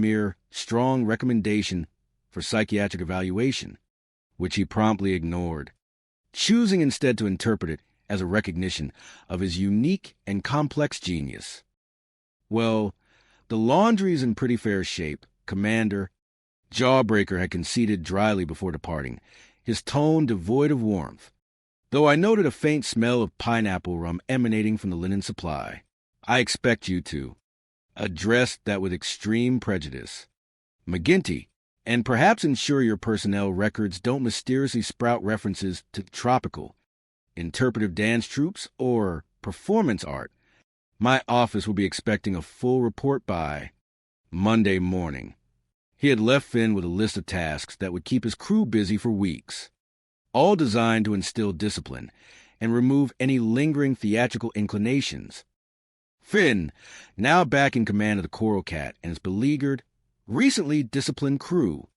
mere strong recommendation for psychiatric evaluation, which he promptly ignored, choosing instead to interpret it as a recognition of his unique and complex genius. Well, the laundry's in pretty fair shape, Commander. Jawbreaker had conceded dryly before departing, his tone devoid of warmth, though I noted a faint smell of pineapple rum emanating from the linen supply. I expect you to. Address that with extreme prejudice. McGinty, and perhaps ensure your personnel records don't mysteriously sprout references to tropical, interpretive dance troupes, or performance art. My office will be expecting a full report by Monday morning. He had left Finn with a list of tasks that would keep his crew busy for weeks, all designed to instill discipline and remove any lingering theatrical inclinations. Finn, now back in command of the Coral Cat and his beleaguered, recently disciplined crew,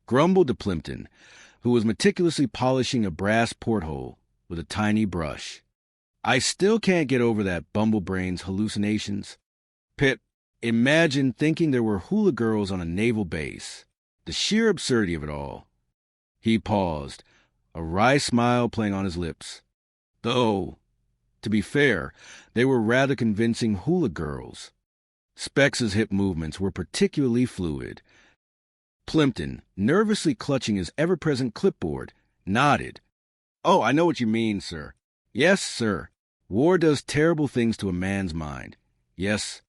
grumbled to Plimpton, who was meticulously polishing a brass porthole with a tiny brush. I still can't get over that Bumblebrain's hallucinations. Pip, imagine thinking there were hula girls on a naval base. The sheer absurdity of it all. He paused, a wry smile playing on his lips. Though, to be fair, they were rather convincing hula girls. Spex's hip movements were particularly fluid. Plimpton, nervously clutching his ever-present clipboard, nodded. Oh, I know what you mean, sir. Yes, sir. War does terrible things to a man's mind. Yes,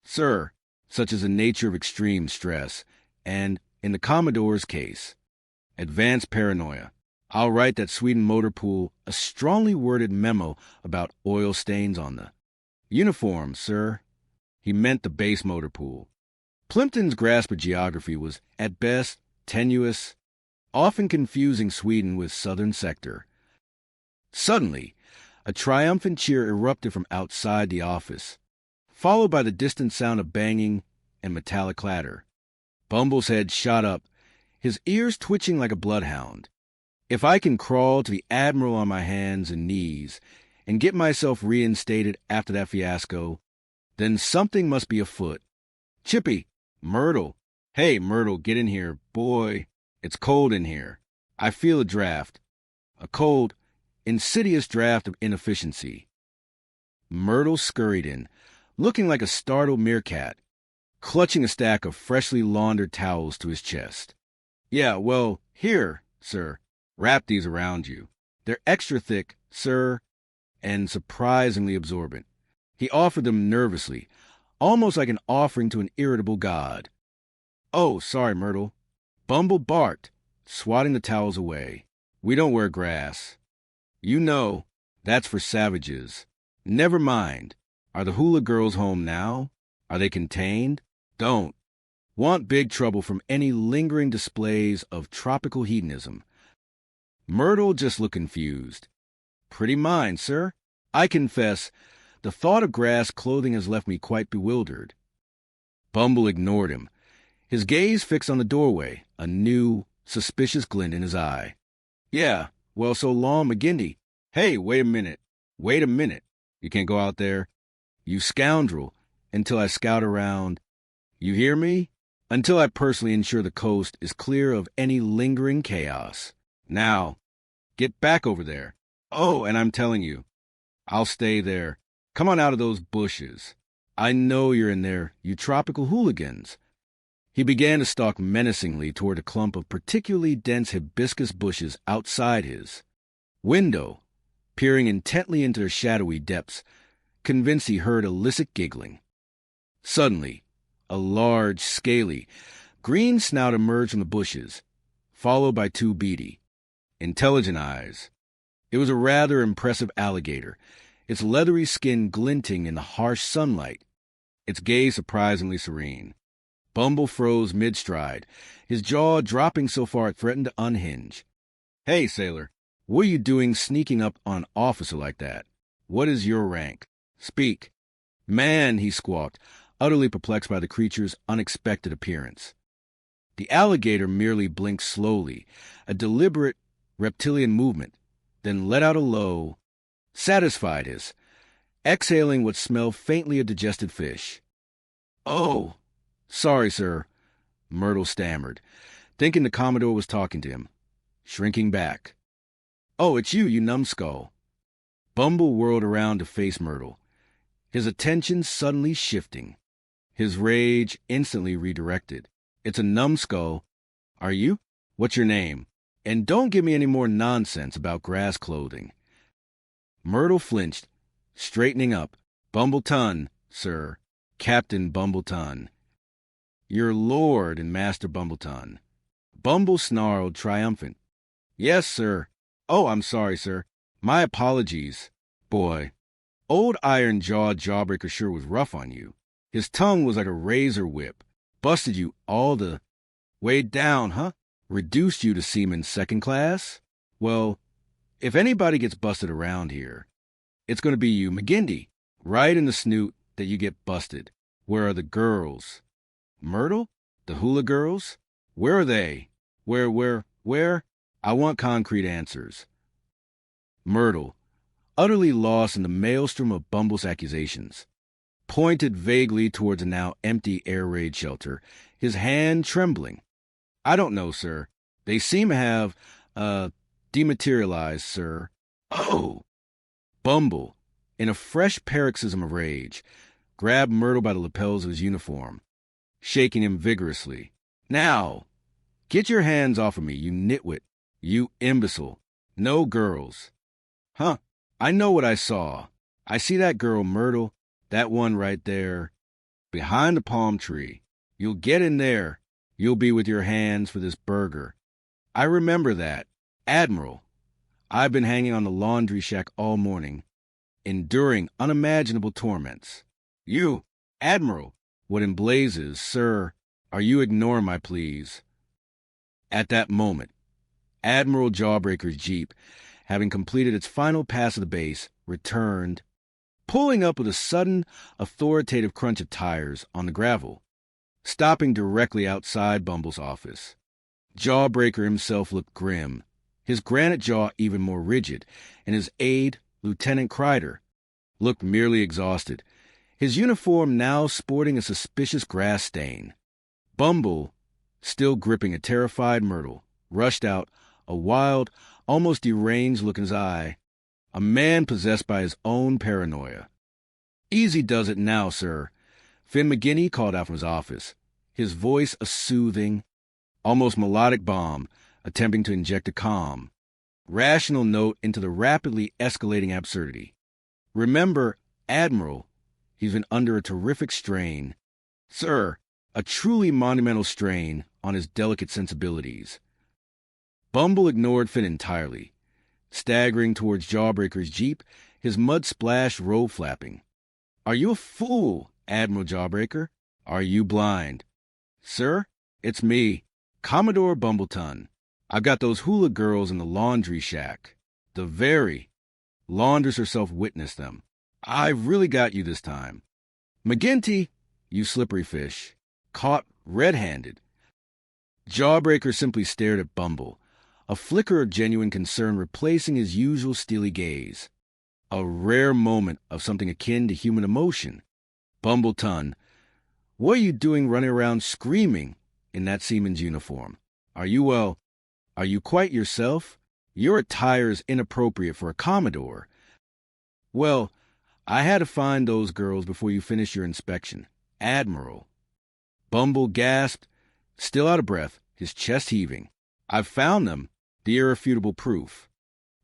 sir, such as the nature of extreme stress, and, in the Commodore's case, advanced paranoia. I'll write that Sweden motor pool a strongly worded memo about oil stains on the uniform, sir. He meant the base motor pool. Plimpton's grasp of geography was, at best, tenuous, often confusing Sweden with southern sector. Suddenly, a triumphant cheer erupted from outside the office, followed by the distant sound of banging and metallic clatter. Bumble's head shot up, his ears twitching like a bloodhound. If I can crawl to the Admiral on my hands and knees and get myself reinstated after that fiasco, then something must be afoot. Chippy, Myrtle. Hey, Myrtle, get in here. Boy, it's cold in here. I feel a draft. A cold, insidious draft of inefficiency. Myrtle scurried in, looking like a startled meerkat, clutching a stack of freshly laundered towels to his chest. Yeah, well, here, sir. Wrap these around you. They're extra thick, sir, and surprisingly absorbent. He offered them nervously, almost like an offering to an irritable god. Oh, sorry, Myrtle. Bumble barked, swatting the towels away. We don't wear grass. You know, that's for savages. Never mind. Are the hula girls home now? Are they contained? Don't. Want big trouble from any lingering displays of tropical hedonism. Myrtle just looked confused. Pretty mind, sir. I confess, the thought of grass clothing has left me quite bewildered. Bumble ignored him, his gaze fixed on the doorway, a new, suspicious glint in his eye. Yeah, well, so long, McGinty. Hey, wait a minute. Wait a minute. You can't go out there. You scoundrel, until I scout around. You hear me? Until I personally ensure the coast is clear of any lingering chaos. Now, get back over there. Oh, and I'm telling you, I'll stay there. Come on out of those bushes. I know you're in there, you tropical hooligans. He began to stalk menacingly toward a clump of particularly dense hibiscus bushes outside his window, peering intently into their shadowy depths, convinced he heard illicit giggling. Suddenly, a large, scaly, green snout emerged from the bushes, followed by two beady, intelligent eyes. It was a rather impressive alligator, its leathery skin glinting in the harsh sunlight, its gaze surprisingly serene. Bumble froze mid-stride, his jaw dropping so far it threatened to unhinge. Hey, sailor, what are you doing sneaking up on an officer like that? What is your rank? Speak. Man, he squawked, utterly perplexed by the creature's unexpected appearance. The alligator merely blinked slowly, a deliberate reptilian movement, then let out a low, satisfied hiss, exhaling what smelled faintly of digested fish. Oh, sorry, sir. Myrtle stammered, thinking the Commodore was talking to him, shrinking back. "Oh, it's you numbskull." Bumble whirled around to face Myrtle, his attention suddenly shifting, his rage instantly redirected. "It's a numbskull. Are you? What's your name? And don't give me any more nonsense about grass clothing." Myrtle flinched, straightening up. "Bumbleton, sir. Captain Bumbleton. Your Lord and Master Bumbleton." Bumble snarled, triumphant. "Yes, sir. Oh, I'm sorry, sir. My apologies. Boy, old iron-jawed Jawbreaker sure was rough on you. His tongue was like a razor whip. Busted you all the way down, huh? Reduced you to seaman second class? Well, if anybody gets busted around here, it's going to be you, McGinty. Right in the snoot that you get busted. Where are the girls? Myrtle? The hula girls? Where are they? Where? I want concrete answers." Myrtle, utterly lost in the maelstrom of Bumble's accusations, pointed vaguely towards a now empty air raid shelter, his hand trembling. "I don't know, sir. They seem to have, dematerialized, sir." "Oh!" Bumble, in a fresh paroxysm of rage, grabbed Myrtle by the lapels of his uniform, shaking him vigorously. "Now, get your hands off of me, you nitwit, you imbecile. No girls." "Huh, I know what I saw. I see that girl, Myrtle, that one right there, behind the palm tree. You'll get in there. You'll be with your hands for this burger. I remember that. Admiral, I've been hanging on the laundry shack all morning, enduring unimaginable torments. You, Admiral, what in blazes, sir, are you ignoring my pleas?" At that moment, Admiral Jawbreaker's Jeep, having completed its final pass of the base, returned, pulling up with a sudden, authoritative crunch of tires on the gravel, stopping directly outside Bumble's office. Jawbreaker himself looked grim, his granite jaw even more rigid, and his aide, Lieutenant Kreider, looked merely exhausted, his uniform now sporting a suspicious grass stain. Bumble, still gripping a terrified Myrtle, rushed out, a wild, almost deranged look in his eye, a man possessed by his own paranoia. "Easy does it now, sir," Finn McGinty called out from his office, his voice a soothing, almost melodic balm, attempting to inject a calm, rational note into the rapidly escalating absurdity. "Remember, Admiral, he's been under a terrific strain. Sir, a truly monumental strain on his delicate sensibilities." Bumble ignored Finn entirely, staggering towards Jawbreaker's Jeep, his mud-splashed robe flapping. "Are you a fool, Admiral Jawbreaker? Are you blind?" "Sir, it's me, Commodore Bumbleton. I've got those hula girls in the laundry shack. The very Laundress herself witnessed them. I've really got you this time. McGinty, you slippery fish. Caught red-handed." Jawbreaker simply stared at Bumble, a flicker of genuine concern replacing his usual steely gaze. A rare moment of something akin to human emotion. "Bumbleton, what are you doing running around screaming in that seaman's uniform? Are you quite yourself? Your attire is inappropriate for a Commodore." "Well, I had to find those girls before you finished your inspection, Admiral." Bumble gasped, still out of breath, his chest heaving. "I've found them, the irrefutable proof.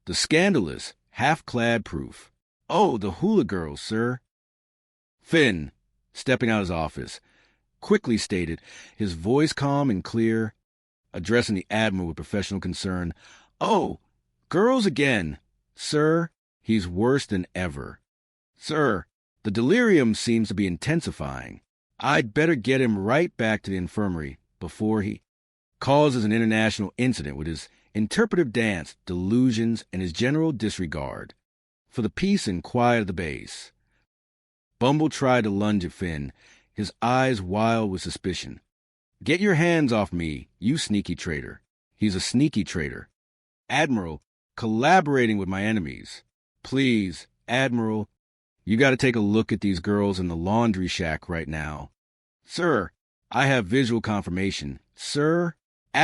The scandalous, half-clad proof. Oh, the hula girls, sir." Finn, stepping out of his office, quickly stated, his voice calm and clear, addressing the Admiral with professional concern. "Oh, girls again. Sir, he's worse than ever. Sir, the delirium seems to be intensifying. I'd better get him right back to the infirmary before he causes an international incident with his interpretive dance, delusions, and his general disregard for the peace and quiet of the base." Bumble tried to lunge at Finn, his eyes wild with suspicion. "Get your hands off me, you sneaky traitor." "He's a sneaky traitor. Admiral, collaborating with my enemies. Please, Admiral, you got to take a look at these girls in the laundry shack right now." "Sir, I have visual confirmation. Sir,